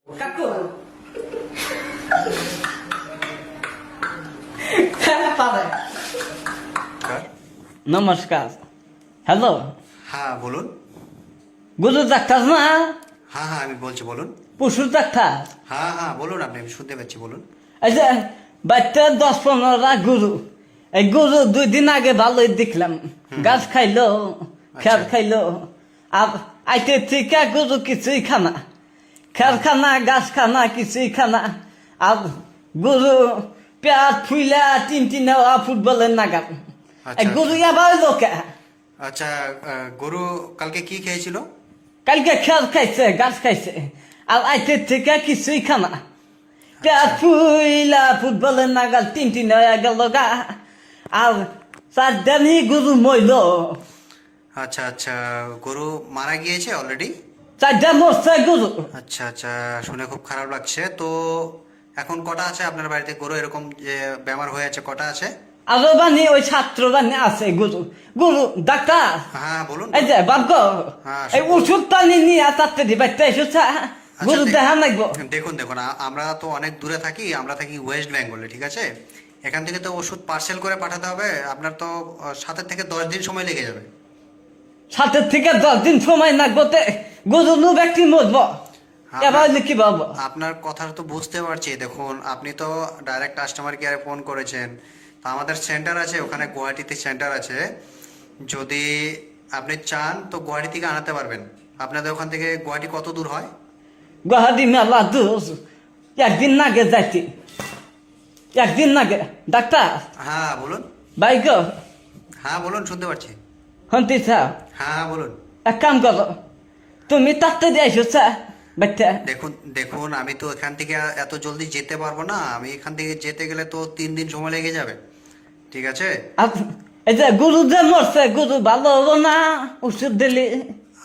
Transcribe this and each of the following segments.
কাকু নমস্কার। হ্যালো, হ্যাঁ বলুন। গুরু ডাক্তার না? হ্যাঁ হ্যাঁ আমি বলছি, বলুন। পশুর ডাক্তার? হ্যাঁ হ্যাঁ বলুন, আপনি আমি শুনতে পাচ্ছি, বলুন। এই যে বাচ্চা 10-15টা গরু, এই গরু 2 দিন আগে ভালোই দেখলাম, গাছ খাইলো, খের খাইলো। আর আইতে থেকে গরু কিছুই খানা, খের খানা, গাছ খানা, কিছুই খানা। আর গরু পেট ফুইলা টিন ফুটবলের নাগাল। এই গরু আবার লোকে আচ্ছা, গরু কালকে কি খেয়েছিল? কালকে খের খাইছে, গাছ খাইছে, আর আইতে থেকে কিছুই খানা। পেট ফুইলা ফুটবলের নাগাল টিন হয়ে গেল গা। আর 4 দিনই গরু মইল। আচ্ছা আচ্ছা, গরু মারা গিয়েছে অলরেডি? 4 দিন মরছে গরু। আচ্ছা আচ্ছা, শুনে খুব খারাপ লাগছে। তো এখন কটা আছে আপনার বাড়িতে গরু এরকম যে বেমার হয়ে আছে, কটা আছে? আরো বানি ওই ছাত্র বানি আছে গরু। গরু ডাক্তার, হ্যাঁ বলুন। এই যে বাবগ, হ্যাঁ, এই ওষুধটা নিয়ে তাতে দিবাইতে এসেছে। গরু দেখা লাগবো। দেখুন দেখুন, আমরা তো অনেক দূরে থাকি, আমরা থাকি ওয়েস্ট বেঙ্গলে, ঠিক আছে? এখান থেকে তো ওষুধ পার্সেল করে পাঠাতে হবে, আপনার তো 7 থেকে 10 দিন সময় লেগে যাবে। 7 থেকে 10 দিন সময় লাগবো। গরু নু ব্যক্তি মরবো, এবার কি পাবো? আপনার কথা তো বুঝতে পারছি। দেখুন, আপনি তো ডাইরেক্ট কাস্টমার কেয়ারে ফোন করেছেন, তো আমাদের সেন্টার আছে ওখানে, গুয়াহাটিতে সেন্টার আছে। যদি আপনি চান তো গুয়াহাটি থেকে আনাতে পারবেন। আপনাদের ওখান থেকে গুয়াহাটি কত দূর হয়? গুয়াহাটি মেলা দূর, একদিন নাগে যাইতি, একদিন নাগে। ডাক্তার হ্যাঁ বলুন। বাইক, হ্যাঁ বলুন, শুনতে পাচ্ছি। হন্তি স্যার, হ্যাঁ হ্যাঁ বলুন। এক কাম করো, তুমি তাতে দিয়ে এসেছ বাচ্চা। দেখুন দেখুন, আমি তো এখান থেকে এত জলদি যেতে পারবো না। আমি এখান থেকে যেতে গেলে তো 3 দিন সময় লেগে যাবে, ঠিক আছে? আর এই যে গরু যে মরছে, গরু ভালো হবো না ওষুধ দিলি?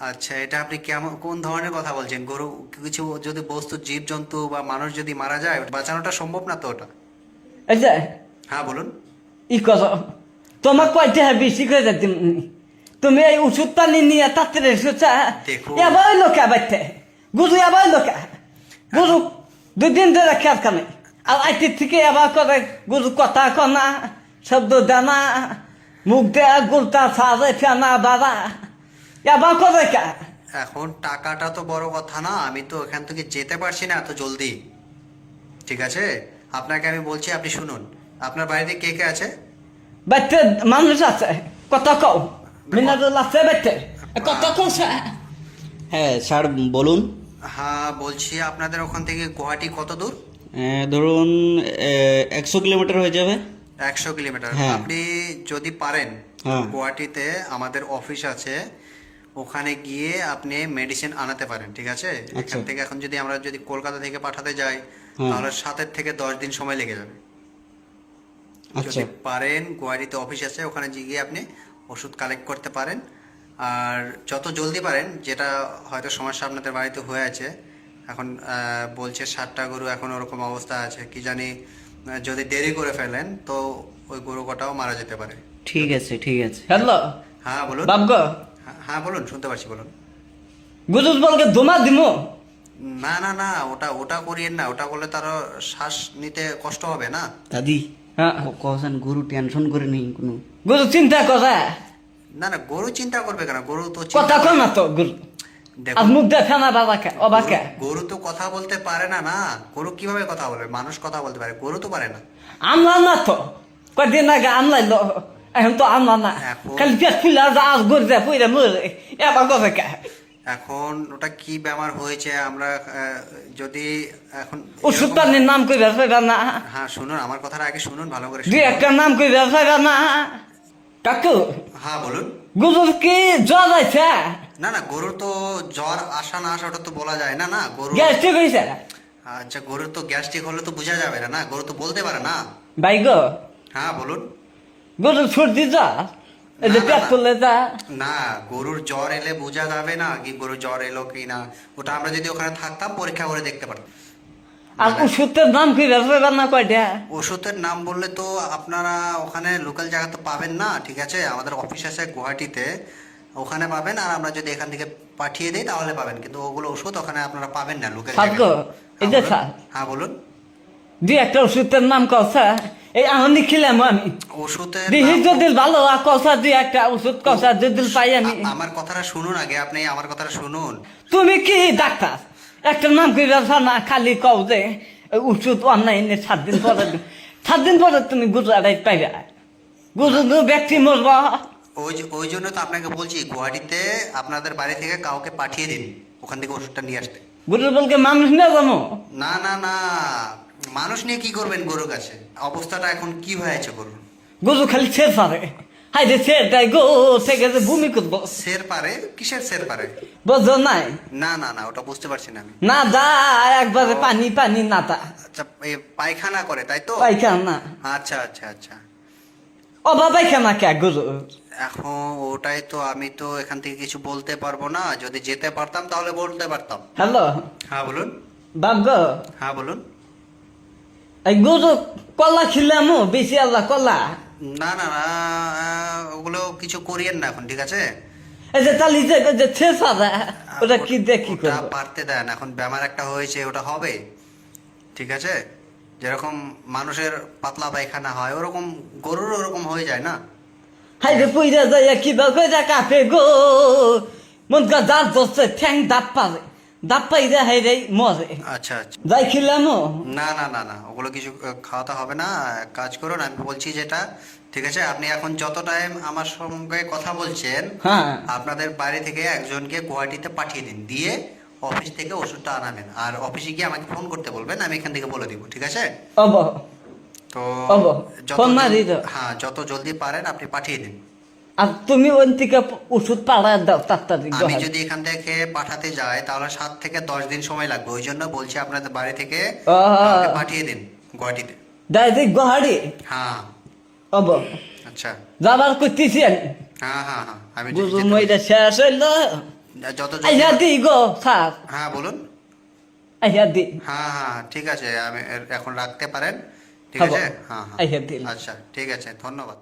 আচ্ছা, এটা আপনি কেমন, কোন ধরনের কথা বলছেন? গরু কিছু যদি বস্তু, জীব জন্তু বা মানুষ যদি মারা যায়, বাঁচানোটা সম্ভব না তো ওটা। এই যে হ্যাঁ বলুন। ই করো, তোমার কয়টা বেশি করে যাচ্ছি। তুমি এই ওষুধটা নিয়ে তাতে এসেছ, দেখুন। এবার লোকা বাচ্চা গরু, এবার লোকা গরু 2 দিন ধরে খেয়াল খানে। আর আইতে থেকে এবার করে গরু কথা কনা, শব্দ দানা, মুখ দেয়া গুলতা সাজে ফেনা বাবা, এবার করে কা। এখন টাকাটা তো বড় কথা না, আমি তো এখান থেকে যেতে পারছি না এত জলদি, ঠিক আছে? আপনাকে আমি বলছি, আপনি শুনুন। আপনার বাড়িতে কে কে আছে? বাচ্চা মানুষ আছে, কত কও মিনারুল আছে বাচ্চা, কত কৌছে। হ্যাঁ স্যার বলুন। হ্যাঁ বলছি, আপনাদের ওখান থেকে গুয়াহাটি কত দূর? ধরুন 100 কিলোমিটার হয়ে যাবে। 100 কিলোমিটার। হ্যাঁ। আপনি যদি পারেন, হ্যাঁ। গুয়াহাটিতে আমাদের অফিস আছে, ওখানে গিয়ে আপনি মেডিসিন আনাতে পারেন, ঠিক আছে? এখান থেকে এখন যদি আমরা যদি কলকাতা থেকে পাঠাতে যাই, হ্যাঁ। তাহলে 7 থেকে 10 দিন সময় লেগে যাবে। আচ্ছা যদি পারেন, গুয়াহাটিতে অফিস আছে, ওখানে গিয়ে আপনি ওষুধ কালেক্ট করতে পারেন। আর যত জলদি পারেন, যেটা হয়তো সমস্যা আপনাদের বাড়িতে হয়ে আছে, এখন বলছে 7টা গরু এখন ওরকম অবস্থা আছে, কি জানি যদি দেরি করে ফেলেন তো ওই গরু কটাও মারা যেতে পারে। ঠিক আছে ঠিক আছে। হ্যালো হ্যাঁ বলুন। বাবগ, হ্যাঁ বলুন, শুনতে পাচ্ছি, বলুন। গুরুজ বলকে ধুমা দিমো। না না না, ওটা ওটা করিয়েন না, ওটা করলে তারও শ্বাস নিতে কষ্ট হবে না। দাদি হ্যাঁ, কখন গুরু টেনশন করে নেই কোনো। গুরু চিন্তা করে। না না, গরু চিন্তা করবে কেন? গরু তো কথা কো না তো গুরু, আর দেখুন, মুখ দেখা না বাবাকে অবাকে। গরু তো কথা বলতে পারে না। না, গরু কিভাবে কথা বলবে? মানুষ কথা বলতে পারে, গরু তো পারে না। আমলা না তো, কয়দিন আগে আমলাইলো, এখন তো আমলা না। এখন- খালি পেট ফুলা যা আজ গড়ে পুইরে মরে, এবার গবে কে। এখন ওটা কি বেমার হয়েছে আমরা যদি এখন ওষুধটা এরকম- নাম কই বেরফাইবা না, হ্যাঁ শুনুন, আমার কথাটা আগে শুনুন, ভালো করে 2 শুনুন। একটা নাম কই বেরফাইবা না। কাকু, হ্যাঁ বলুন। গুরুর কি জ্বর আছে? না না, গরুর তো জ্বর আসা না আসা ওটা তো বলা যায় না। না গরু, গ্যাস্ট্রিক হয়েছে? আচ্ছা, গরুর তো গ্যাস্ট্রিক হলে তো বোঝা যাবে না। না, গরু তো বলতে পারে না। ভাই গো, হ্যাঁ বলুন। গরুর সর্দি জ্বর, এই যে না, না, পেট না। ফুলে যা। না, গরুর জ্বর এলে বোঝা যাবে না কি গরুর জ্বর এলো কি না। ওটা আমরা যদি ওখানে থাকতাম, পরীক্ষা করে দেখতে পারতাম। আর ওষুধের নাম কি বেরফাইবা না কয়টা? ওষুধের নাম বললে তো আপনারা ওখানে লোকাল জায়গা তো পাবেন না, ঠিক আছে? আমাদের অফিস আছে গুয়াহাটিতে, ওখানে পাবেন। আর আমরা যদি এখান থেকে পাঠিয়ে দিই তাহলে পাবেন, কিন্তু ওগুলো ওষুধ ওখানে আপনারা পাবেন না লোকাল ভাগ্য। জায়গায়। এই যে বলুন। স্যার হ্যাঁ বলুন। দুই একটা ওষুধের নাম কষা এই আমি খেলাম আমি ওষুধের দিহি নাম- যদি ভালো আর কষা দুই একটা ওষুধ কষা যদি পাই আমি আমার কথাটা শুনুন আগে, আপনি আমার কথাটা শুনুন। তুমি কি ডাক্তার একটা নাম করে না খালি কও যে ওষুধ অনলাইনে 7 দিন পরে তুমি গুজরাট পাইবা গুজু ব্যক্তি মরবা ওই জন্য তো আপনাকে বলছি গুয়াহাটিতে আপনাদের বাড়ি থেকে কাউকে পাঠিয়ে দিন ওখান থেকে ওষুধটা নিয়ে আসতে। গুজু বলকে মানুষ না জানো না না না, মানুষ নিয়ে কি করবেন গরুর কাছে? অবস্থাটা এখন কি হয়েছে গরুর? গুজু খালি ছেড় পারে হাই রে ছেড় দেয় গো থেকে যে ভূমি করবো সের পারে? কিসের সের পারে? বোঝো নাই না না না, ওটা বুঝতে পারছি না আমি। না দা একবারে পানি পানি না তা আচ্ছা, পায়খানা করে তাই তো? পায়খানা আচ্ছা আচ্ছা আচ্ছা। অবা পায়খানা কে গুজু এখন ওটাই তো, আমি তো এখান থেকে কিছু বলতে পারবো না। যদি যেতে পারতাম তাহলে বলতে পারতাম। হ্যালো হ্যাঁ বলুন। বাপ হ্যাঁ বলুন। এই গুজু কলা খিলাম বেশি আল্লাহ কলা না না না, ওগুলো কিছু করিয়েন না এখন, ঠিক আছে? এই যে তালি যে ছেড় পারে ওটা কি দেখি ওটা করবো পারতে দেন, এখন বেমার একটা হয়েছে, ওটা হবে, ঠিক আছে? যেরকম মানুষের পাতলা পায়খানা হয় ওরকম গরুর ওরকম হয়ে যায় না? হাই রে পুইরা যায় কি কই যা কাপে গো মন কা দাঁত দোস্তে ঠ্যাং দাপ পাই রে হাই রে মরে আচ্ছা আচ্ছা। যাই খিলাম না না না না, ওগুলো কিছু খাওয়াতে হবে না। এক কাজ করুন, আমি বলছি যেটা, ঠিক আছে? আপনি এখন যত টাইম আমার সঙ্গে কথা বলছেন, হ্যাঁ আপনাদের বাড়ি থেকে একজনকে গুয়াহাটিতে পাঠিয়ে দিন, দিয়ে অফিস থেকে ওষুধটা আনাবেন, আর অফিসে গিয়ে আমাকে ফোন করতে বলবেন, আমি এখান থেকে বলে দিব, ঠিক আছে? অব তো হবো। যত ফোন মারি দাও। হ্যাঁ, যত জলদি পারেন আপনি পাঠিয়ে দিন। আর তুমি ওই থেকে ওষুধ পাড়া দাও তাড়াতাড়ি আমি যদি এখান থেকে পাঠাতে যাই তাহলে 7 থেকে 10 দিন সময় লাগবে। ওই জন্য বলছি আপনাদের বাড়ি থেকে কাউকে পাঠিয়ে দিন গুয়াহাটিতে। ডাইরেক্ট গুহারি হ্যাঁ অব আচ্ছা। যাবার করতেছি আমি হ্যাঁ হ্যাঁ হ্যাঁ, আমি বুঝু যেতে মইটা শেষ হইল যত আইয়া দি গো স্যার হ্যাঁ বলুন। আইয়া দি হ্যাঁ হ্যাঁ ঠিক আছে, আমি এখন রাখতে পারেন, ঠিক হবো। আছে? হ্যাঁ হ্যাঁ আইয়া দিন আচ্ছা ঠিক আছে, ধন্যবাদ।